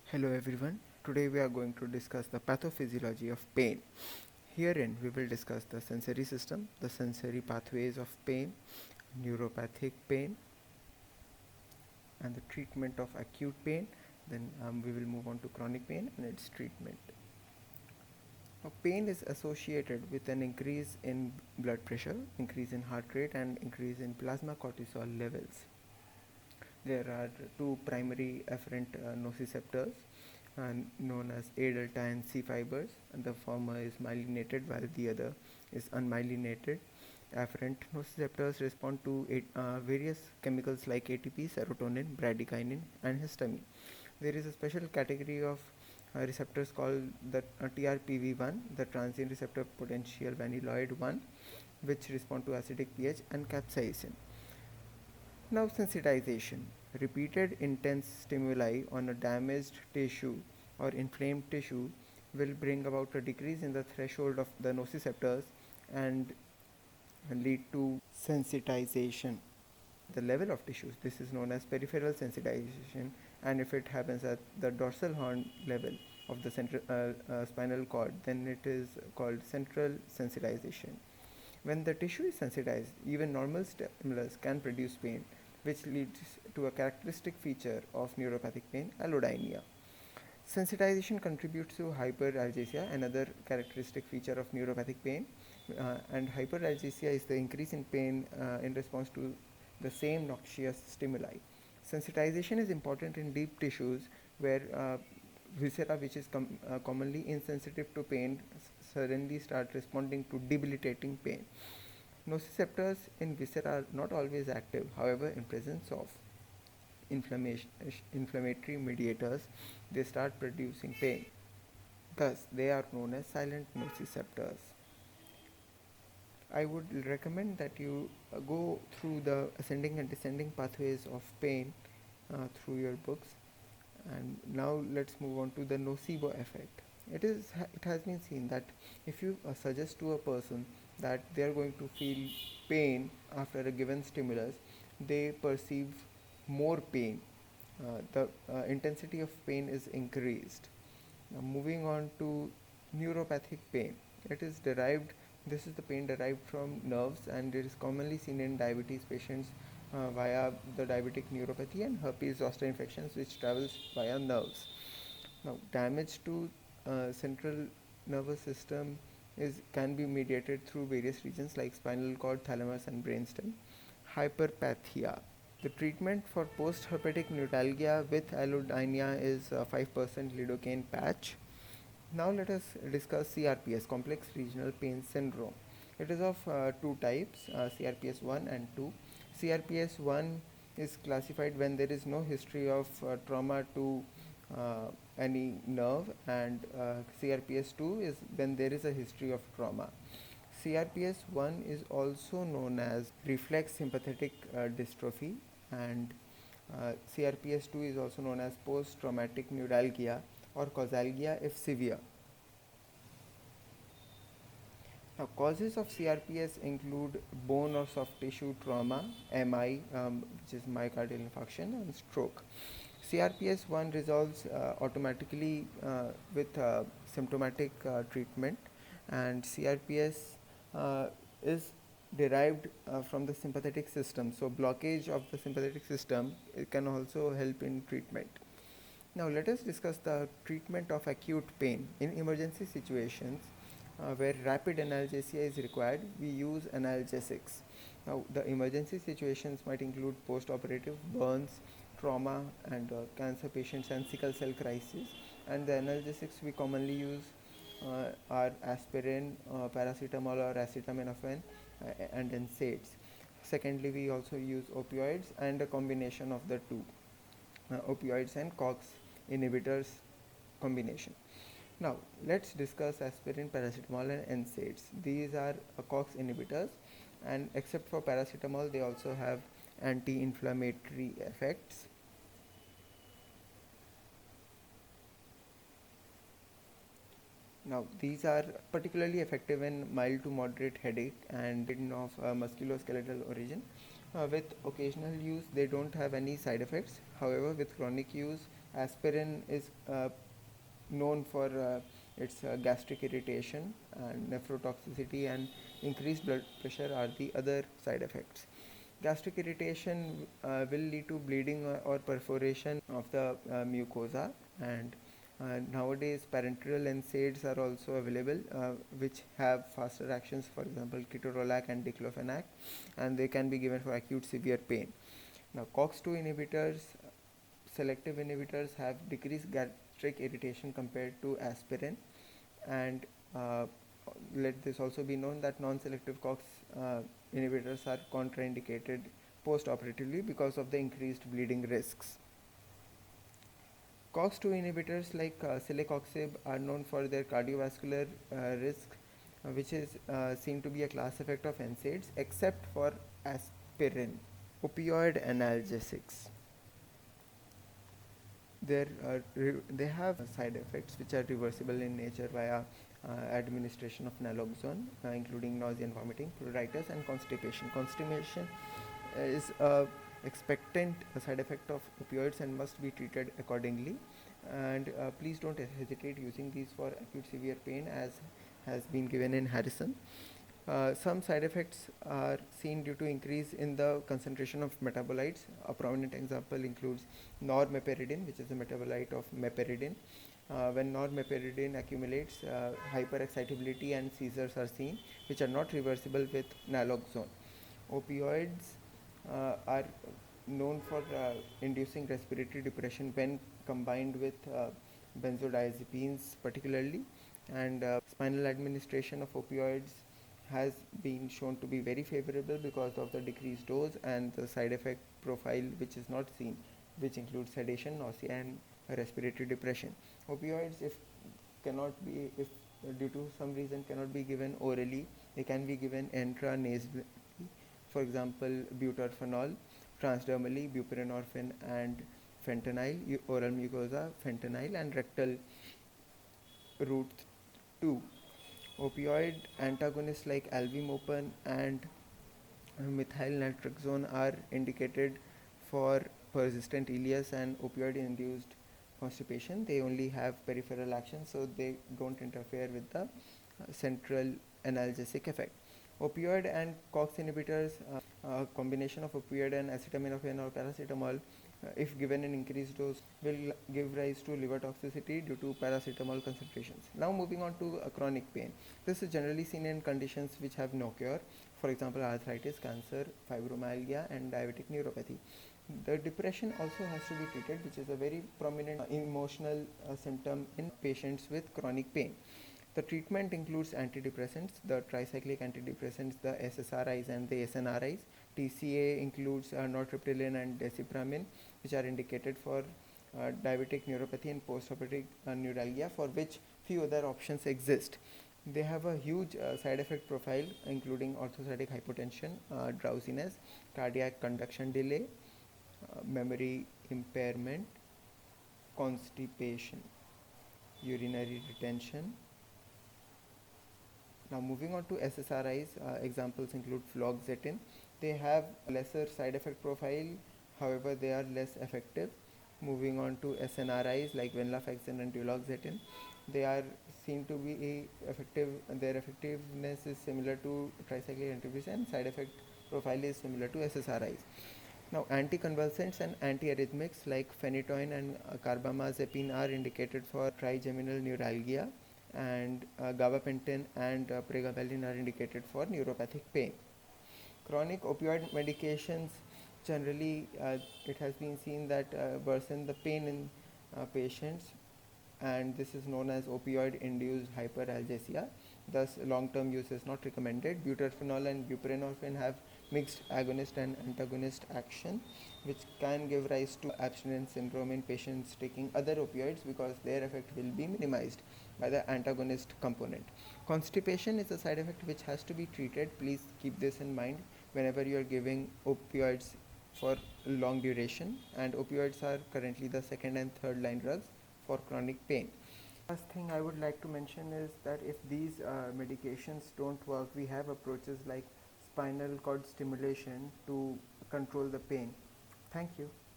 Hello everyone. Today we are going to discuss the pathophysiology of pain. Herein we will discuss the sensory system, the sensory pathways of pain, neuropathic pain, and the treatment of acute pain. Then we will move on to chronic pain and its treatment. Now, pain is associated with an increase in blood pressure, increase in heart rate, and increase in plasma cortisol levels. There are two primary afferent nociceptors known as A delta and C fibers, and the former is myelinated while the other is unmyelinated. Afferent nociceptors respond to various chemicals like ATP, serotonin, bradykinin, and histamine. There is a special category of receptors called the TRPV1, the transient receptor potential vanilloid 1, which respond to acidic pH and capsaicin. Now, sensitization. Repeated intense stimuli on a damaged tissue or inflamed tissue will bring about a decrease in the threshold of the nociceptors and lead to sensitization. The level of tissues, this is known as peripheral sensitization, and if it happens at the dorsal horn level of the central spinal cord, then it is called central sensitization. When the tissue is sensitized, even normal stimulus can produce pain, which leads to a characteristic feature of neuropathic pain, allodynia. Sensitization contributes to hyperalgesia, another characteristic feature of neuropathic pain, and hyperalgesia is the increase in pain in response to the same noxious stimuli. Sensitization is important in deep tissues where viscera, which is commonly insensitive to pain, suddenly start responding to debilitating pain. Nociceptors in viscera are not always active, however, in presence of inflammatory mediators, they start producing pain. Thus, they are known as silent nociceptors. I would recommend that you go through the ascending and descending pathways of pain through your books. And now let's move on to the nocebo effect. It has been seen that if you suggest to a person that they are going to feel pain after a given stimulus, they perceive more pain. The intensity of pain is increased. Now, moving on to neuropathic pain. It is derived. This is the pain derived from nerves, and it is commonly seen in diabetes patients via the diabetic neuropathy and herpes zoster infections, which travels via nerves. Now, damage to central nervous system can be mediated through various regions like spinal cord, thalamus, and brainstem. Hyperpathia. The treatment for post-herpetic neuralgia with allodynia is 5% lidocaine patch. Now let us discuss CRPS, complex regional pain syndrome. It is of two types, CRPS 1 and 2. CRPS 1 is classified when there is no history of trauma to any nerve, and CRPS 2 is when there is a history of trauma. CRPS 1 is also known as reflex sympathetic dystrophy, and CRPS 2 is also known as post traumatic neuralgia or causalgia if severe. Now, causes of CRPS include bone or soft tissue trauma, MI, which is myocardial infarction, and stroke. CRPS 1 resolves automatically with symptomatic treatment, and CRPS is derived from the sympathetic system. So, blockage of the sympathetic system, it can also help in treatment. Now, let us discuss the treatment of acute pain. In emergency situations where rapid analgesia is required, we use analgesics. Now, the emergency situations might include post-operative burns, trauma, and cancer patients and sickle cell crisis. And the analgesics we commonly use are aspirin, paracetamol or acetaminophen, and NSAIDs. Secondly, we also use opioids and a combination of the two, opioids and COX inhibitors combination. Now, let's discuss aspirin, paracetamol, and NSAIDs. These are COX inhibitors, and except for paracetamol, they also have anti-inflammatory effects. Now, these are particularly effective in mild to moderate headache and of musculoskeletal origin. With occasional use, they don't have any side effects. However, with chronic use, Aspirin is known for its gastric irritation, and nephrotoxicity and increased blood pressure are the other side effects. Gastric irritation will lead to bleeding or perforation of the mucosa, and nowadays parenteral NSAIDs are also available, which have faster actions, for example ketorolac and diclofenac, and they can be given for acute severe pain. Now COX-2 inhibitors, selective inhibitors, have decreased gastric irritation compared to aspirin, and let this also be known that non-selective COX inhibitors are contraindicated post-operatively because of the increased bleeding risks. COX-2 inhibitors like celecoxib are known for their cardiovascular risk, which is seen to be a class effect of NSAIDs, except for aspirin. Opioid analgesics. They have side effects which are reversible in nature via administration of naloxone, including nausea and vomiting, pruritus, and constipation. Constipation is a expectant side effect of opioids and must be treated accordingly. And please don't hesitate using these for acute severe pain, as has been given in Harrison. Some side effects are seen due to increase in the concentration of metabolites. A prominent example includes normeperidine, which is a metabolite of meperidine. When normeperidine accumulates, hyperexcitability and seizures are seen, which are not reversible with naloxone. Opioids are known for inducing respiratory depression when combined with benzodiazepines particularly, and spinal administration of opioids has been shown to be very favorable because of the decreased dose and the side effect profile which is not seen, which includes sedation, nausea, and respiratory depression. Opioids, if due to some reason cannot be given orally, they can be given intranasally. For example, butorphanol, transdermally buprenorphine and fentanyl, oral mucosa fentanyl, and rectal route 2. Opioid antagonists like albumin and methyl naltrexone are indicated for persistent ileus and opioid-induced constipation. They only have peripheral action, so they don't interfere with the central analgesic effect. Opioid and COX inhibitors, combination of opioid and acetaminophen or paracetamol, if given in increased dose, will give rise to liver toxicity due to paracetamol concentrations. Now moving on to chronic pain. This is generally seen in conditions which have no cure, for example arthritis, cancer, fibromyalgia, and diabetic neuropathy. The depression also has to be treated, which is a very prominent emotional symptom in patients with chronic pain. The treatment includes antidepressants, the tricyclic antidepressants, the SSRIs and the SNRIs. TCA includes nortriptyline and desipramine, which are indicated for diabetic neuropathy and postoperative neuralgia, for which few other options exist. They have a huge side effect profile, including orthostatic hypotension, drowsiness, cardiac conduction delay, memory impairment, constipation, urinary retention. Now moving on to SSRIs, examples include fluoxetine. They have lesser side effect profile, however they are less effective. Moving on to SNRIs like venlafaxine and duloxetine, they are seen to be effective. Their effectiveness is similar to tricyclic antidepressants, and side effect profile is similar to SSRIs. Now anticonvulsants and antiarrhythmics like phenytoin and carbamazepine are indicated for trigeminal neuralgia, and gabapentin and pregabalin are indicated for neuropathic pain. Chronic opioid medications, generally it has been seen that worsen the pain in patients, and this is known as opioid induced hyperalgesia. Thus long-term use is not recommended. Butorphanol and buprenorphine have mixed agonist and antagonist action, which can give rise to abstinence syndrome in patients taking other opioids, because their effect will be minimized by the antagonist component. Constipation is a side effect which has to be treated. Please keep this in mind whenever you are giving opioids for long duration, and opioids are currently the second and third line drugs for chronic pain. Last thing I would like to mention is that if these medications don't work, we have approaches like spinal cord stimulation to control the pain. Thank you.